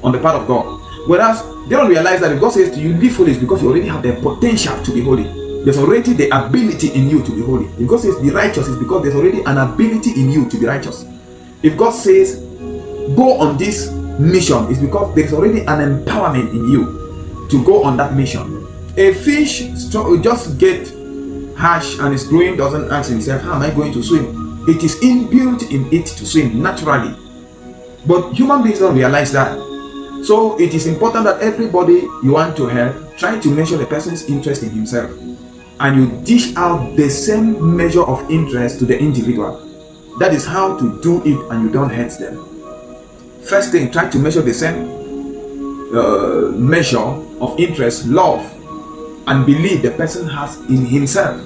on the part of God. Whereas they don't realize that if God says to you, live holy, is because you already have the potential to be holy. There's already the ability in you to be holy. If God says be righteous, it's because there's already an ability in you to be righteous. If God says go on this mission, it's because there's already an empowerment in you to go on that mission. A fish just get harsh and is growing, doesn't ask himself, how am I going to swim? It is inbuilt in it to swim naturally. But human beings don't realize that. So it is important that everybody you want to help, try to measure the person's interest in himself, and you dish out the same measure of interest to the individual. That is how to do it, and you don't hurt them. First thing, try to measure the same measure of interest, love, and belief the person has in himself,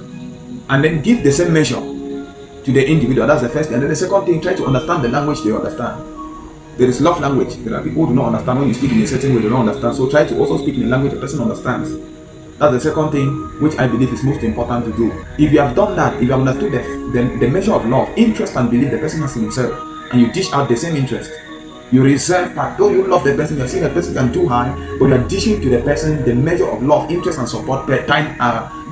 and then give the same measure to the individual. That's the first thing. And then the second thing, try to understand the language they understand. There is love language. There are people who do not understand when you speak in a certain way, they don't understand. So try to also speak in a language the person understands. That's the second thing which I believe is most important to do. If you have done that, if you have understood the measure of love, interest, and belief the person has in himself, and you dish out the same interest, you reserve part. Though you love the person, you're seeing the person can do high, but you're dishing to the person the measure of love, interest, and support per time,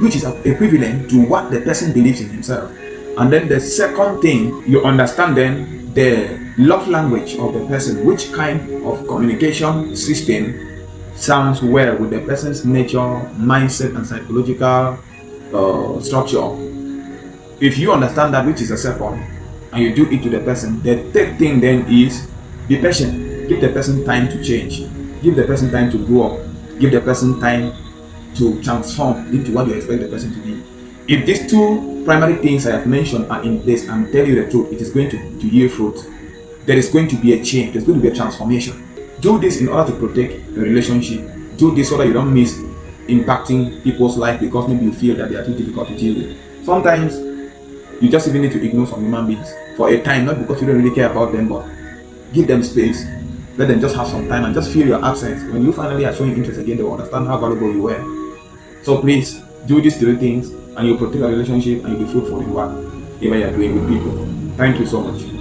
which is equivalent to what the person believes in himself. And then the second thing, you understand then the love language of the person, which kind of communication system sounds well with the person's nature, mindset, and psychological structure. If you understand that, which is the second, and you do it to the person, the third thing then is be patient. Give the person time to change. Give the person time to grow up. Give the person time to transform into what you expect the person to be. If these two primary things I have mentioned are in place, I'm telling you the truth, it is going to yield fruit. There is going to be a change. There's going to be a transformation. Do this in order to protect the relationship. Do this so that you don't miss impacting people's life because maybe you feel that they are too difficult to deal with. Sometimes you just even need to ignore some human beings for a time, not because you don't really care about them, but give them space. Let them just have some time and just feel your absence. When you finally are showing interest again, they will understand how valuable you were. So please do these three things, and you'll protect a relationship and you'll be fruitful in whatever you're doing with people. Thank you so much.